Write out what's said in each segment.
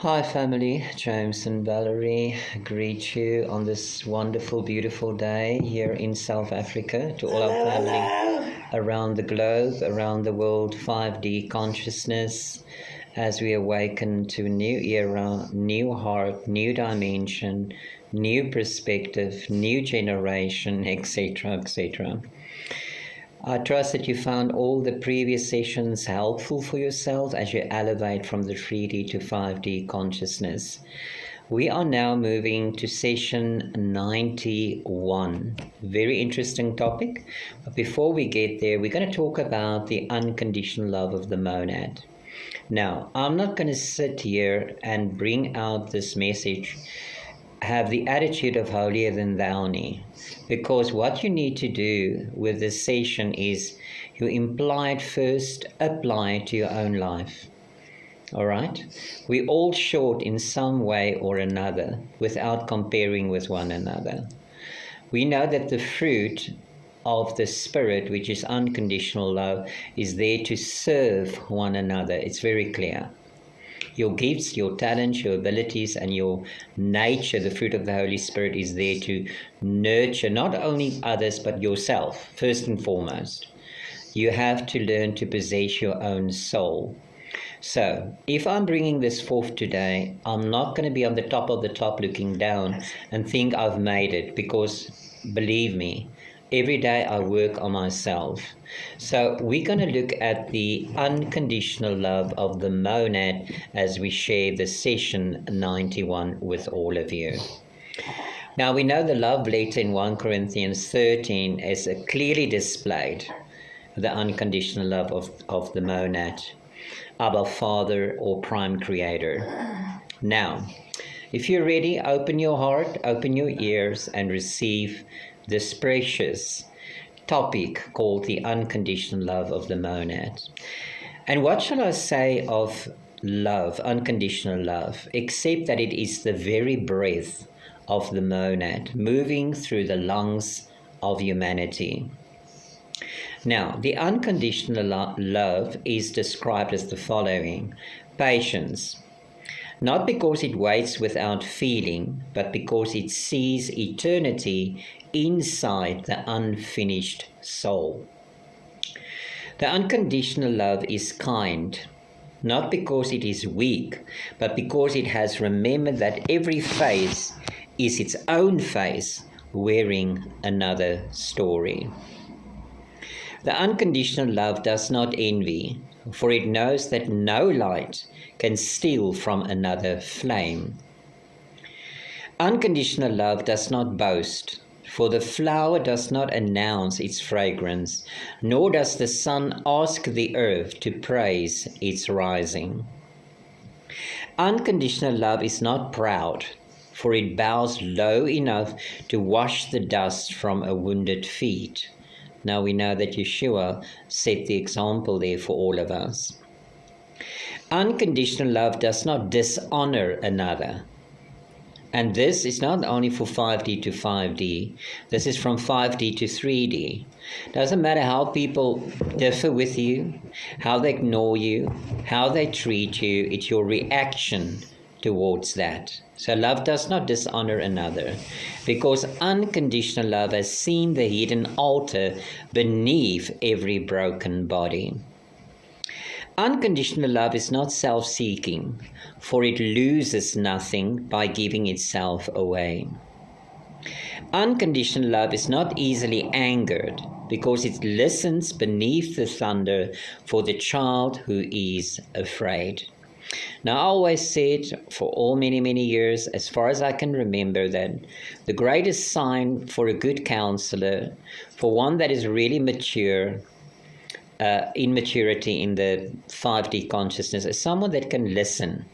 Hi family, James and Valerie greet you on this wonderful, beautiful day here in South Africa. To all our family around the globe, around the world, 5D consciousness, as we awaken to a new era, new heart, new dimension, new perspective, new generation, etc., etc. I trust that you found all the previous sessions helpful for yourself as you elevate from the 3D to 5D consciousness. We are now moving to session 91. Very interesting topic. But before we get there, we're going to talk about the unconditional love of the monad. Now, I'm not going to sit here and bring out this message, have the attitude of holier than thou, because what you need to do with this session is you imply it first, apply it to your own life. All right? We're all short in some way or another without comparing with one another. We know that the fruit of the Spirit, which is unconditional love, is there to serve one another. It's very clear. Your gifts, your talents, your abilities, and your nature, the fruit of the Holy Spirit, is there to nurture not only others, but yourself, first and foremost. You have to learn to possess your own soul. So, if I'm bringing this forth today, I'm not going to be on the top of the top looking down and think I've made it, because believe me, every day I work on myself. So we're going to look at the unconditional love of the monad as we share the session 91 with all of you. Now we know the love letter in 1 Corinthians 13 is clearly displayed, the unconditional love of the monad, Abba Father or Prime Creator. Now, if you're ready, open your heart, open your ears, and receive this precious topic called the unconditional love of the monad. And what shall I say of love, unconditional love, except that it is the very breath of the monad moving through the lungs of humanity. Now, the unconditional love is described as the following: patience, not because it waits without feeling, but because it sees eternity inside the unfinished soul. The unconditional love is kind, not because it is weak, but because it has remembered that every face is its own face wearing another story. The unconditional love does not envy, for it knows that no light can steal from another flame. Unconditional love does not boast, for the flower does not announce its fragrance, nor does the sun ask the earth to praise its rising. Unconditional love is not proud, for it bows low enough to wash the dust from a wounded feet. Now we know that Yeshua set the example there for all of us. Unconditional love does not dishonor another. And this is not only for 5D to 5D, this is from 5D to 3D. Doesn't matter how people differ with you, how they ignore you, how they treat you, it's your reaction towards that. So love does not dishonor another, because unconditional love has seen the hidden altar beneath every broken body. Unconditional love is not self-seeking, for it loses nothing by giving itself away. Unconditional love is not easily angered, because it listens beneath the thunder for the child who is afraid. Now, I always said for all many years, as far as I can remember, that the greatest sign for a good counselor, for one that is really mature, in maturity in the 5D consciousness, is someone that can listen,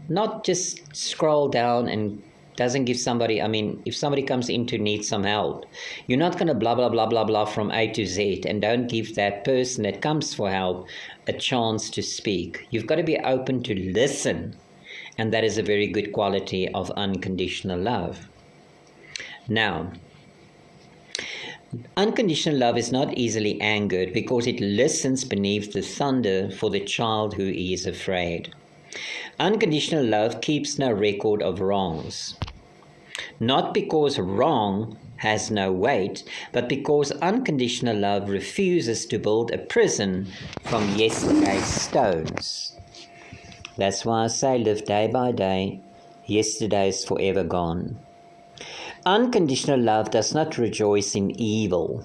not just scroll down and doesn't give somebody, if somebody comes in to need some help, you're not going to blah, blah, blah, blah, blah from A to Z and don't give that person that comes for help a chance to speak. You've got to be open to listen, and that is a very good quality of unconditional love. Now, unconditional love is not easily angered, because it listens beneath the thunder for the child who is afraid. Unconditional love keeps no record of wrongs. Not because wrong has no weight, but because unconditional love refuses to build a prison from yesterday's stones. That's why I say live day by day. Yesterday is forever gone. Unconditional love does not rejoice in evil,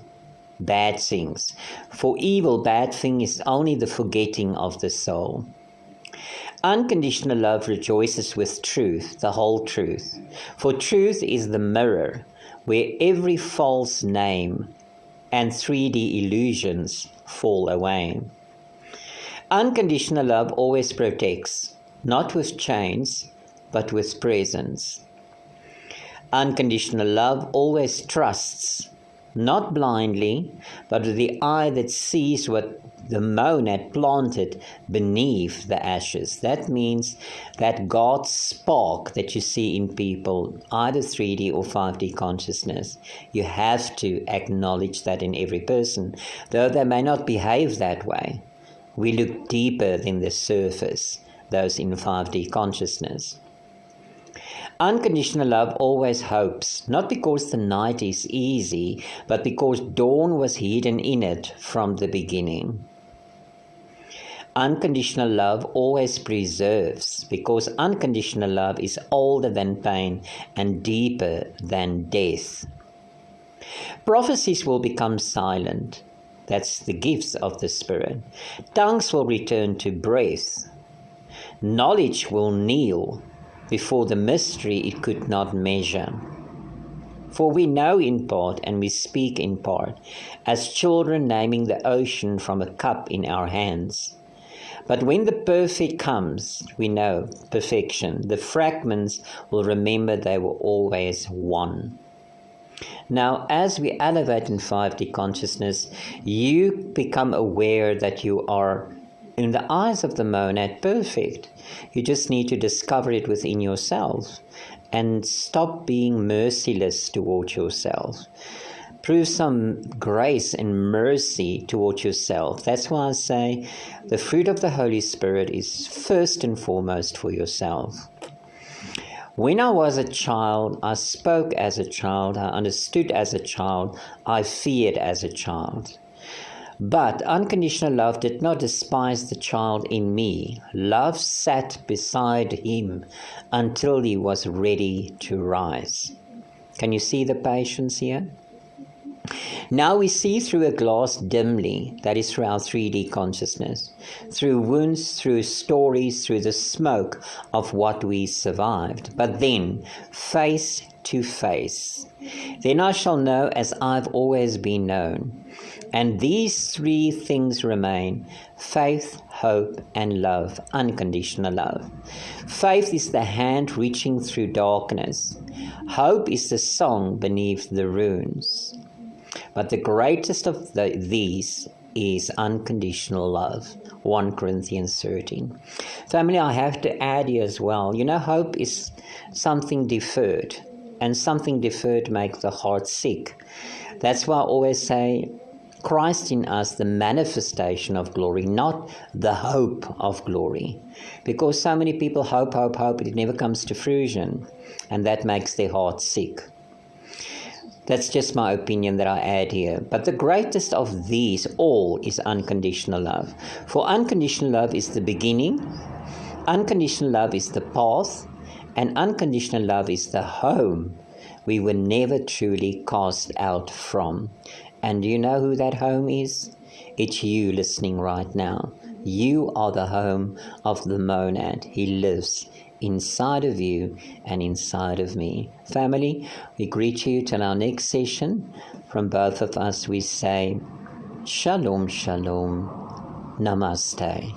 bad things. For evil, bad thing is only the forgetting of the soul. Unconditional love rejoices with truth, the whole truth. For truth is the mirror where every false name and 3D illusions fall away. Unconditional love always protects, not with chains, but with presence. Unconditional love always trusts, not blindly, but with the eye that sees what the monad planted beneath the ashes. That means that God's spark that you see in people, either 3D or 5D consciousness, you have to acknowledge that in every person, though they may not behave that way. We look deeper than the surface, those in 5D consciousness. Unconditional love always hopes, not because the night is easy, but because dawn was hidden in it from the beginning. Unconditional love always preserves, because unconditional love is older than pain and deeper than death. Prophecies will become silent. That's the gifts of the Spirit. Tongues will return to breath. Knowledge will kneel before the mystery it could not measure. For we know in part and we speak in part, as children naming the ocean from a cup in our hands. But when the perfect comes, we know, perfection, the fragments will remember they were always one. Now, as we elevate in 5D consciousness, you become aware that you are, in the eyes of the monad, perfect. You just need to discover it within yourself and stop being merciless towards yourself. Prove some grace and mercy towards yourself. That's why I say the fruit of the Holy Spirit is first and foremost for yourself. When I was a child, I spoke as a child, I understood as a child, I feared as a child. But unconditional love did not despise the child in me. Love sat beside him until he was ready to rise. Can you see the patience here? Now we see through a glass dimly, that is through our 3D consciousness, through wounds, through stories, through the smoke of what we survived. But then, face to face, then I shall know as I've always been known. And these three things remain: faith, hope, and love, unconditional love. Faith is the hand reaching through darkness. Hope is the song beneath the ruins. But the greatest of these is unconditional love, 1 Corinthians 13. Family, I have to add here as well, hope is something deferred, and something deferred makes the heart sick. That's why I always say, Christ in us, the manifestation of glory, not the hope of glory. Because so many people hope, but it never comes to fruition, and that makes their heart sick. That's just my opinion that I add here. But the greatest of these all is unconditional love. For unconditional love is the beginning, unconditional love is the path, and unconditional love is the home we were never truly cast out from. And do you know who that home is? It's you listening right now. You are the home of the monad. He lives inside of you and inside of me. Family, we greet you till our next session. From both of us we say, Shalom, Shalom, Namaste.